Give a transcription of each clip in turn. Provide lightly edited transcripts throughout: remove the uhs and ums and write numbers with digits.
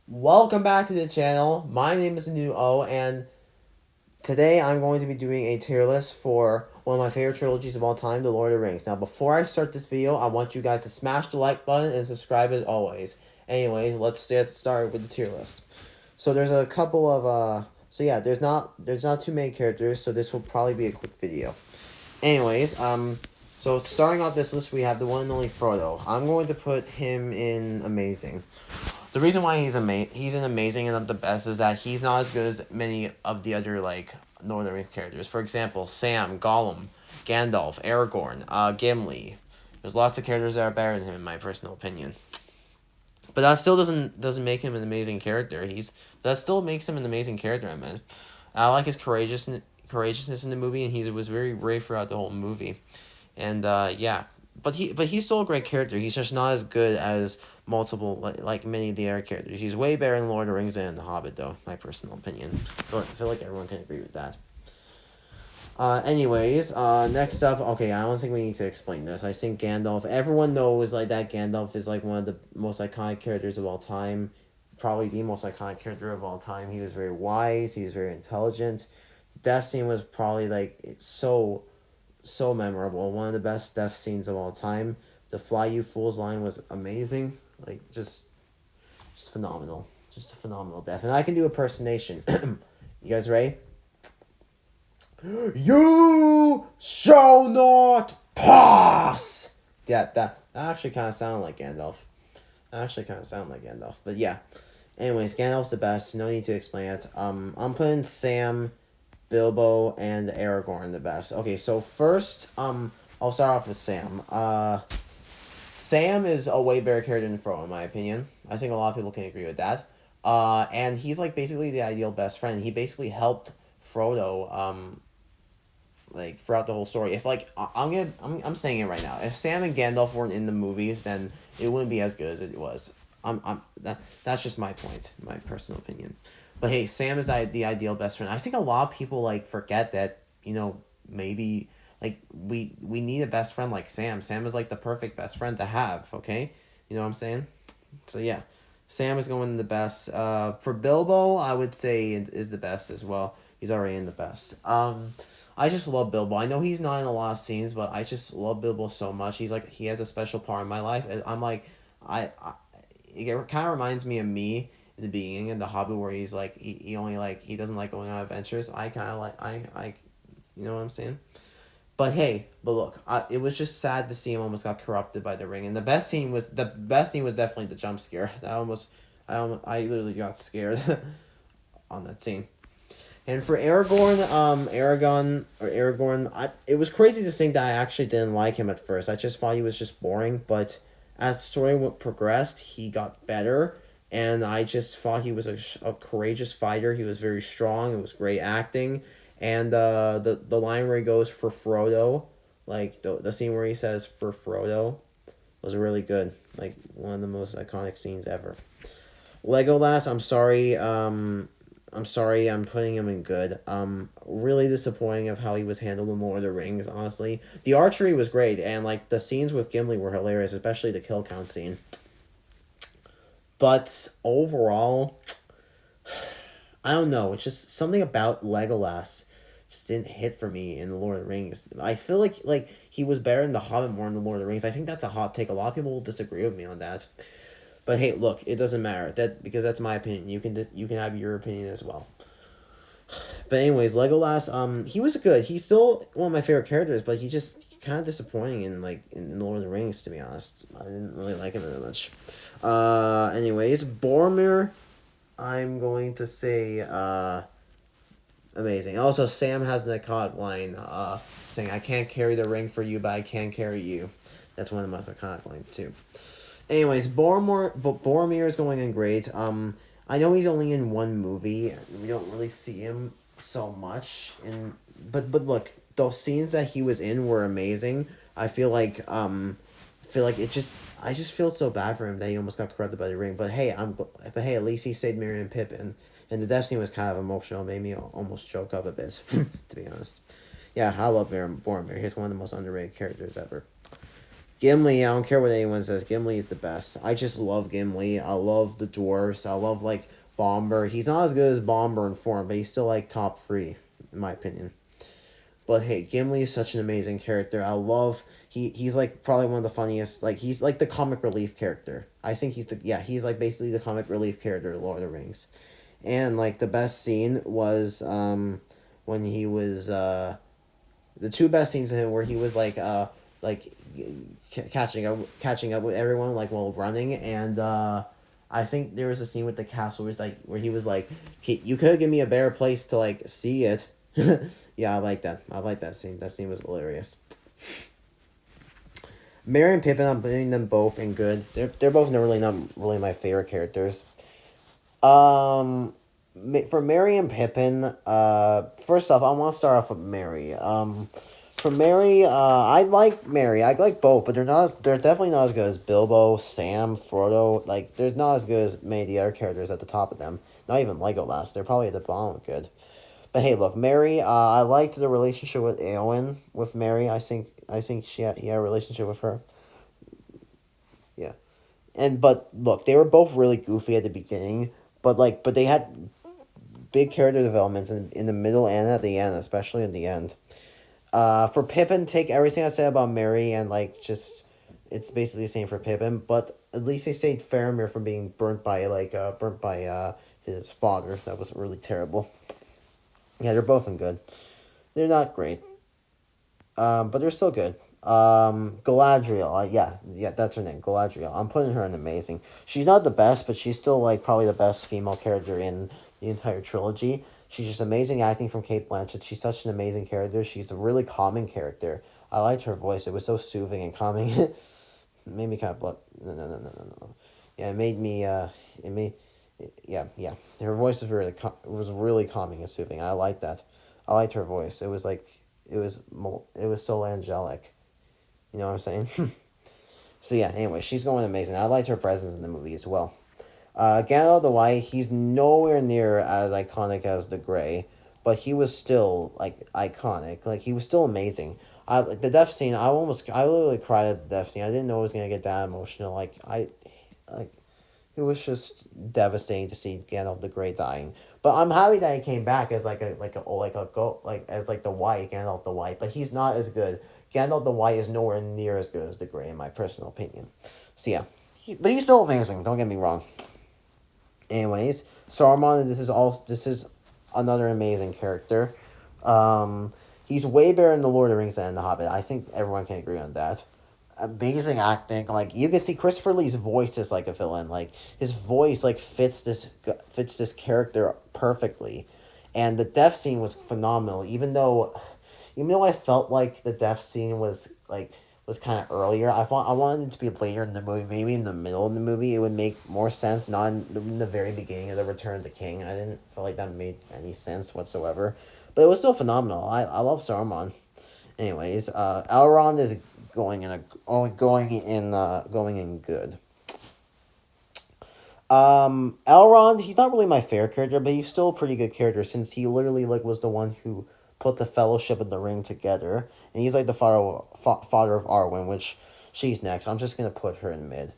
Welcome back to the channel. My name is New O, and today I'm going to be doing a tier list for one of my favorite trilogies of all time, The Lord of the Rings. Now, before I start this video, I want you guys to smash the like button and subscribe as always. Anyways, let's get started with the tier list. So there's a couple of there's not too many characters, so this will probably be a quick video. Anyways, so starting off this list, we have the one and only Frodo. I'm going to put him in amazing. The reason why he's an amazing and not the best is that he's not as good as many of the other Lord of the Rings characters. For example, Sam, Gollum, Gandalf, Aragorn, Gimli. There's lots of characters that are better than him in my personal opinion. But that still doesn't make him an amazing character. That still makes him an amazing character. I mean, I like his courageousness in the movie, and he was very brave throughout the whole movie. And yeah, but he's still a great character. He's just not as good as multiple like many of the other characters. He's way better in Lord of the Rings than in The Hobbit, though. My personal opinion. I feel like everyone can agree with that. Anyways, next up, okay, I don't think we need to explain this. I think Gandalf, everyone knows, like, that Gandalf is, like, one of the most iconic characters of all time. Probably the most iconic character of all time. He was very wise, he was very intelligent. The death scene was probably, like, so memorable. One of the best death scenes of all time. The "Fly You Fools" line was amazing. Like, just phenomenal. Just a phenomenal death. And I can do a impersonation. You guys ready? You shall not pass. Yeah, that actually kind of sounded like Gandalf. But yeah. Anyways, Gandalf's the best. No need to explain it. I'm putting Sam, Bilbo, and Aragorn the best. Okay, so first, I'll start off with Sam. Sam is a way better character than Frodo, in my opinion. I think a lot of people can agree with that. And he's like basically the ideal best friend. He basically helped Frodo, like throughout the whole story. If like I'm saying it right now. If Sam and Gandalf weren't in the movies, then it wouldn't be as good as it was. That's just my point, my personal opinion. But hey, Sam is the ideal best friend. I think a lot of people like forget that, maybe like we need a best friend like Sam. Sam is like the perfect best friend to have. Okay, you know what I'm saying? So yeah, Sam is going the best. For Bilbo, I would say is the best as well. He's already in the best. I just love Bilbo. I know he's not in a lot of scenes, but I just love Bilbo so much. He has a special part in my life. I'm like, I it kind of reminds me of me in the beginning of The Hobbit, where he's like he only like he doesn't like going on adventures. I kind of like you know what I'm saying. But look, it was just sad to see him almost got corrupted by the ring. And the best scene was definitely the jump scare. I literally got scared on that scene. And for Aragorn, it was crazy to think that I actually didn't like him at first. I just thought he was just boring, but as the story progressed, he got better, and I just thought he was a courageous fighter. He was very strong. It was great acting, and the line where he goes for Frodo, like the scene where he says for Frodo, was really good. Like one of the most iconic scenes ever. Legolas, I'm sorry, I'm putting him in good. Really disappointing of how he was handled in Lord of the Rings, honestly. The archery was great, and, like, the scenes with Gimli were hilarious, especially the kill count scene. But, overall, I don't know, it's just something about Legolas just didn't hit for me in the Lord of the Rings. I feel like he was better in The Hobbit more than the Lord of the Rings. I think that's a hot take. A lot of people will disagree with me on that. But hey, look, it doesn't matter. Because that's my opinion. You can have your opinion as well. But anyways, Legolas, he was good. He's still one of my favorite characters, but he kind of disappointing in Lord of the Rings, to be honest. I didn't really like him very much. Anyways, Boromir, I'm going to say amazing. Also, Sam has an iconic line saying, "I can't carry the ring for you, but I can carry you." That's one of the most iconic lines too. Anyways, Boromir is going in great. I know he's only in one movie. We don't really see him so much. But look, those scenes that he was in were amazing. I feel like I just feel so bad for him that he almost got corrupted by the ring. But hey, at least he saved Merry and Pippin, and the death scene was kind of emotional. Made me almost choke up a bit, to be honest. Yeah, I love Boromir. He's one of the most underrated characters ever. Gimli, I don't care what anyone says. Gimli is the best. I just love Gimli. I love the dwarves. I love like Bomber. He's not as good as Bomber in form, but he's still like top three, in my opinion. But hey, Gimli is such an amazing character. I love he's like probably one of the funniest. Like he's like the comic relief character. I think he's like basically the comic relief character of Lord of the Rings. And like the best scene was when he was the two best scenes of him where he was like catching up with everyone like while running, and I think there was a scene with the castle where he was like, you could give me a better place to like see it. Yeah, I like that. I like that scene. That scene was hilarious. Merry and Pippin, I'm putting them both in good. They're both not really my favorite characters. Um, for Merry and Pippin, first off, I want to start off with Merry. For Merry, I like Merry. I like both, but they're not. They're definitely not as good as Bilbo, Sam, Frodo. Like they're not as good as many of the other characters at the top of them. Not even Legolas. They're probably at the bottom of good. But hey, look, Merry. I liked the relationship with Eowyn with Merry. I think he had a relationship with her. Yeah. But look, they were both really goofy at the beginning, but they had big character developments in the middle and at the end, especially in the end. For Pippin, take everything I said about Merry and like just it's basically the same for Pippin, but at least they saved Faramir from being burnt by his father. That was really terrible. Yeah, they're both in good. They're not great, but they're still good. Galadriel, yeah, that's her name, Galadriel. I'm putting her in amazing. She's not the best, but she's still like probably the best female character in the entire trilogy. She's just amazing acting from Kate Blanchett. She's such an amazing character. She's a really calming character. I liked her voice. It was so soothing and calming. It made me kind of blood. No. Yeah, it made me. It made. Yeah. Her voice was really calming and soothing. I liked that. I liked her voice. It was like, it was so angelic. You know what I'm saying? So yeah. Anyway, she's going amazing. I liked her presence in the movie as well. Gandalf the White, he's nowhere near as iconic as the Grey, but he was still like iconic. Like he was still amazing. The death scene, I literally cried at the death scene. I didn't know it was gonna get that emotional. Like it was just devastating to see Gandalf the Grey dying. But I'm happy that he came back as as like the White Gandalf the White. But he's not as good. Gandalf the White is nowhere near as good as the Grey in my personal opinion. So yeah, but he's still amazing. Don't get me wrong. Anyways, Saruman. This is another amazing character. He's way better in the Lord of the Rings than in the Hobbit. I think everyone can agree on that. Amazing acting. Like you can see Christopher Lee's voice is like a villain. Like his voice like fits this character perfectly, and the death scene was phenomenal. Even though I felt like the death scene was kind of earlier. I wanted it to be later in the movie, maybe in the middle of the movie. It would make more sense, not in the very beginning of the Return of the King. I didn't feel like that made any sense whatsoever, but it was still phenomenal. I love Saruman. Anyways, Elrond is going in good. Elrond, he's not really my favorite character, but he's still a pretty good character since he literally like was the one who put the Fellowship of the Ring together, and he's like the father of Arwen, which she's next. I'm just gonna put her in mid.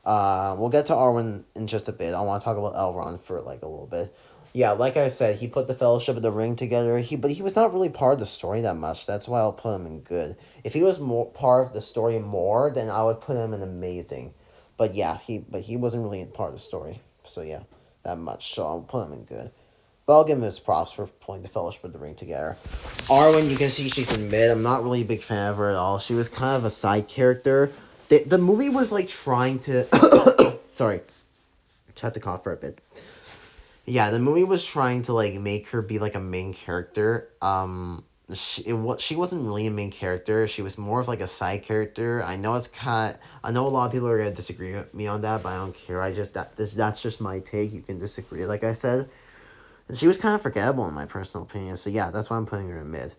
We'll get to Arwen in just a bit. I want to talk about Elrond for like a little bit. Yeah, like I said, he put the Fellowship of the Ring together. But he was not really part of the story that much. That's why I'll put him in good. If he was more part of the story more, then I would put him in amazing. But yeah, he wasn't really part of the story. So yeah, that much. So I'll put him in good. But I'll give him his props for putting the Fellowship of the Ring together. Arwen, you can see she's in mid. I'm not really a big fan of her at all. She was kind of a side character. The movie was like trying to sorry. Just had to cough for a bit. Yeah, the movie was trying to like make her be like a main character. She wasn't really a main character. She was more of like a side character. I know a lot of people are gonna disagree with me on that, but I don't care. That's just my take. You can disagree, like I said. And she was kind of forgettable in my personal opinion. So yeah, that's why I'm putting her in mid.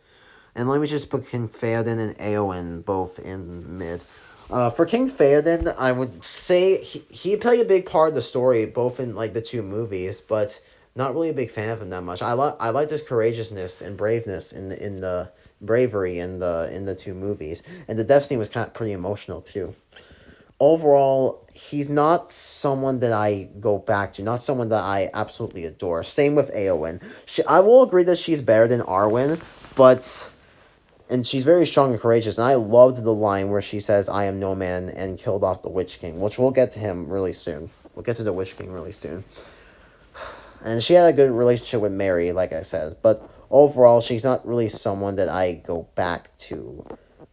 And let me just put King Theoden and Eowyn both in mid. For King Theoden, I would say he played a big part of the story, both in like the two movies, but not really a big fan of him that much. I liked his courageousness and braveness bravery in the two movies, and the death scene was kind of pretty emotional too. Overall, he's not someone that I go back to, not someone that I absolutely adore. Same with Eowyn. I will agree that she's better than Arwen, but and she's very strong and courageous. And I loved the line where she says, "I am no man," and killed off the Witch King, which we'll get to him really soon. We'll get to the Witch King really soon. And she had a good relationship with Mary, like I said. But overall, she's not really someone that I go back to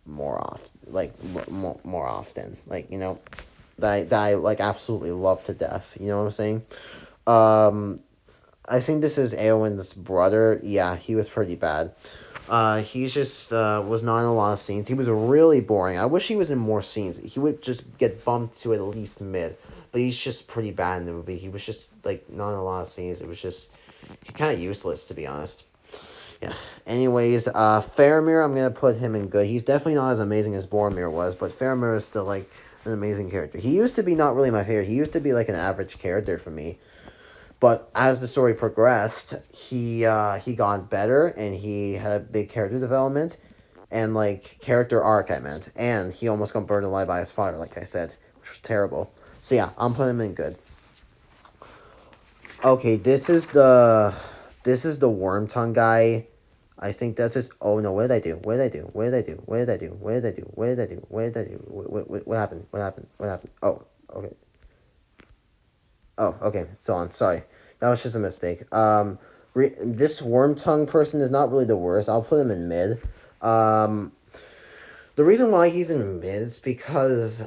more often. More often. Like, that I like absolutely love to death. You know what I'm saying? I think this is Eowyn's brother. Yeah, he was pretty bad. He just was not in a lot of scenes. He was really boring. I wish he was in more scenes. He would just get bumped to at least mid. But he's just pretty bad in the movie. He was just, like, not in a lot of scenes. It was just kind of useless, to be honest. Yeah. Anyways, Faramir, I'm going to put him in good. He's definitely not as amazing as Boromir was, but Faramir is still, like, an amazing character. He used to be not really my favorite. He used to be, like, an average character for me. But as the story progressed, he got better, and he had a big character development, and, like, character arc, I meant. And he almost got burned alive by his father, like I said, which was terrible. So yeah, I'm putting him in good. Okay, this is the worm tongue guy. I think that's his. Oh no! What did I do? What did I do? What did I do? What did I do? What did I do? What did I do? What did I do? What happened? What happened? What happened? Oh, okay. Oh, okay. So on. Sorry, that was just a mistake. This worm tongue person is not really the worst. I'll put him in mid. Um, the reason why he's in mid is because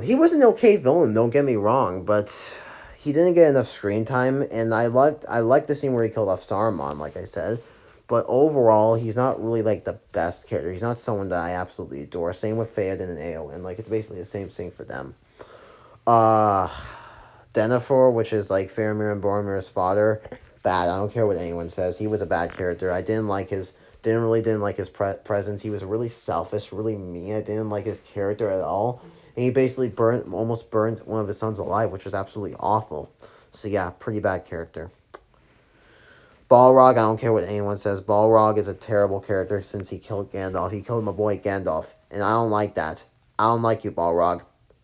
he was an okay villain. Don't get me wrong, but he didn't get enough screen time, and I liked the scene where he killed off Saruman, like I said. But overall, he's not really like the best character. He's not someone that I absolutely adore. Same with Theoden and Eowyn. Like, it's basically the same thing for them. Uh Denethor, which is like Faramir and Boromir's father, bad. I don't care what anyone says. He was a bad character. I didn't like his presence. He was really selfish, really mean. I didn't like his character at all. And he basically almost burned one of his sons alive, which was absolutely awful. So yeah, pretty bad character. Balrog, I don't care what anyone says. Balrog is a terrible character since he killed Gandalf. He killed my boy Gandalf, and I don't like that. I don't like you, Balrog.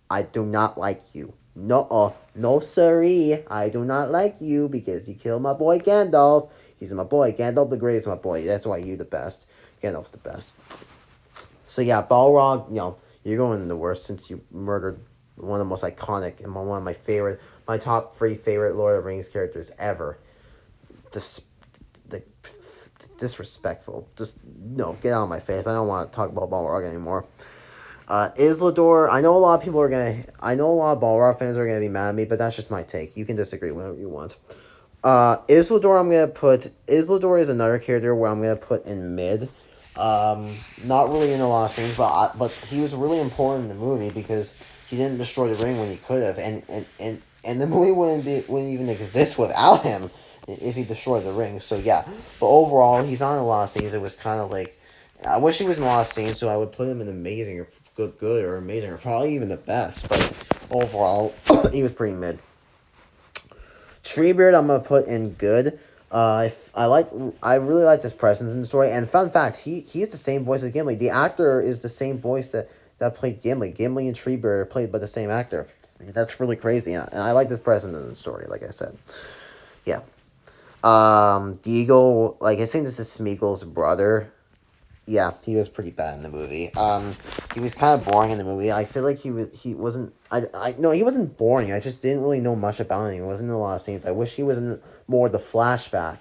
I do not like you. No, no, siree. I do not like you because you killed my boy Gandalf. He's my boy. Gandalf the Great is my boy. That's why you're the best. Gandalf's the best. So yeah, Balrog, you're going in the worst since you murdered one of the most iconic and one of my top three favorite Lord of the Rings characters ever. The disrespectful. Just no, get out of my face. I don't want to talk about Balrog anymore. Isildur, I know a lot of Balrog fans are gonna be mad at me, but that's just my take. You can disagree whenever you want. Isildur is another character where I'm gonna put in mid. Not really in a lot of scenes, but he was really important in the movie because he didn't destroy the ring when he could have, and the movie wouldn't even exist without him if he destroyed the ring. So yeah, but overall, he's not in a lot of scenes. It was kind of like, I wish he was in a lot of scenes, so I would put him in amazing or good or amazing or probably even the best. But overall, he was pretty mid. Treebeard, I'm gonna put in good. I really liked his presence in the story. And fun fact, he is the same voice as Gimli. The actor is the same voice that played Gimli. Gimli and Treebeard are played by the same actor. That's really crazy, and I like his presence in the story. Like I said, yeah. Deagle, like I think this is Smeagol's brother. Yeah, he was pretty bad in the movie. He was kind of boring in the movie. I feel like he wasn't. No, he wasn't boring. I just didn't really know much about him. He wasn't in a lot of scenes. I wish he was in more of the flashback,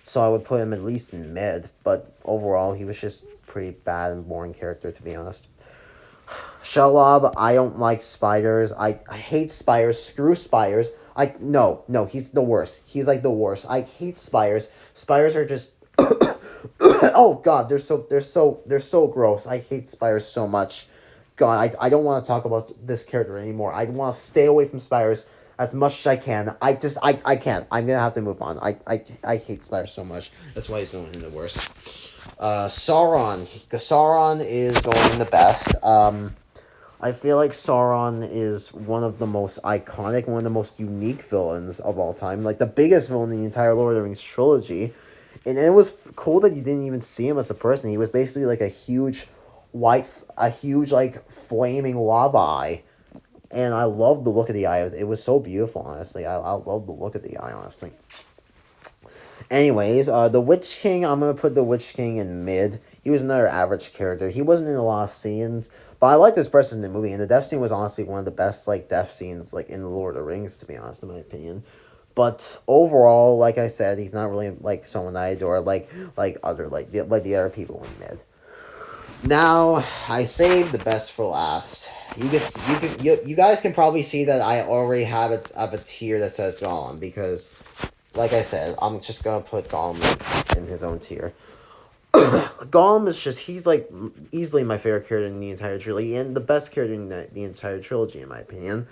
so I would put him at least in mid. But overall, he was just pretty bad and boring character, to be honest. Shelob, I don't like spiders. I hate spiders. Screw spiders. No, he's the worst. He's like the worst. I hate spiders. Spiders are just oh god, they're so gross. I hate spiders so much. God, I don't want to talk about this character anymore. I want to stay away from spiders as much as I can. I can't. I'm gonna have to move on. I hate spiders so much. That's why he's going in the worst. Sauron. Sauron is going in the best. I feel like Sauron is one of the most iconic, one of the most unique villains of all time. Like, the biggest villain in the entire Lord of the Rings trilogy. and it was cool that you didn't even see him as a person. He was basically like a huge like flaming lava eye. And I loved the look of the eye. It was so beautiful, honestly. I love the look of the eye, honestly. Anyways, the Witch King, I'm gonna put the Witch King in mid. He was another average character. He wasn't in a lot of scenes, but I liked this person in the movie. And the death scene was honestly one of the best like death scenes like in the Lord of the Rings, to be honest, in my opinion. But overall, like I said, he's not really like someone I adore like other like the other people in mid. Now I saved the best for last. You guys can probably see that I already have a tier that says Gollum because, like I said, I'm just gonna put Gollum in his own tier. Gollum is just he's like easily my favorite character in the entire trilogy and the best character in the entire trilogy in my opinion.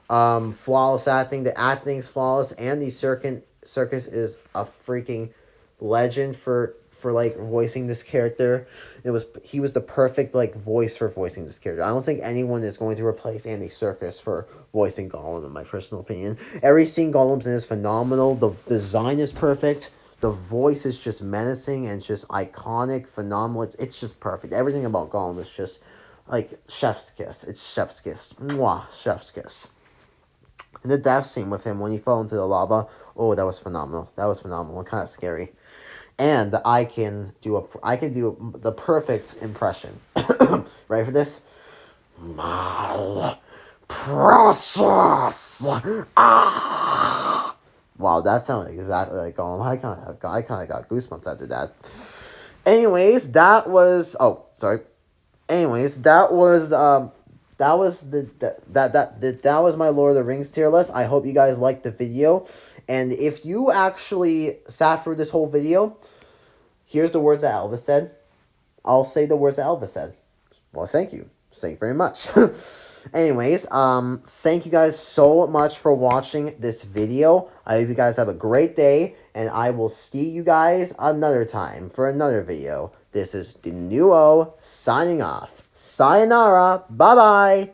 Flawless acting. The acting is flawless, and the circus is a freaking legend for like voicing this character. He was the perfect like voice for voicing this character. I don't think anyone is going to replace Andy Serkis for voicing Gollum, in my personal opinion. Every scene Gollum's in is phenomenal. The design is perfect. The voice is just menacing and just iconic, phenomenal. It's just perfect. Everything about Gollum is just like chef's kiss. It's chef's kiss. Mwah, chef's kiss. And the death scene with him when he fell into the lava, oh, that was phenomenal. That was phenomenal and kind of scary. And I can do the perfect impression. Ready for this? My precious. Ah. Wow, that sounded exactly like Gollum. I kind of got goosebumps after that. Anyways, that was that was my Lord of the Rings tier list. I hope you guys liked the video. And if you actually sat through this whole video, here's the words that Elvis said. I'll say the words that Elvis said. Well, thank you. Thank you very much. Anyways, thank you guys so much for watching this video. I hope you guys have a great day, and I will see you guys another time for another video. This is Denuo signing off. Sayonara. Bye-bye.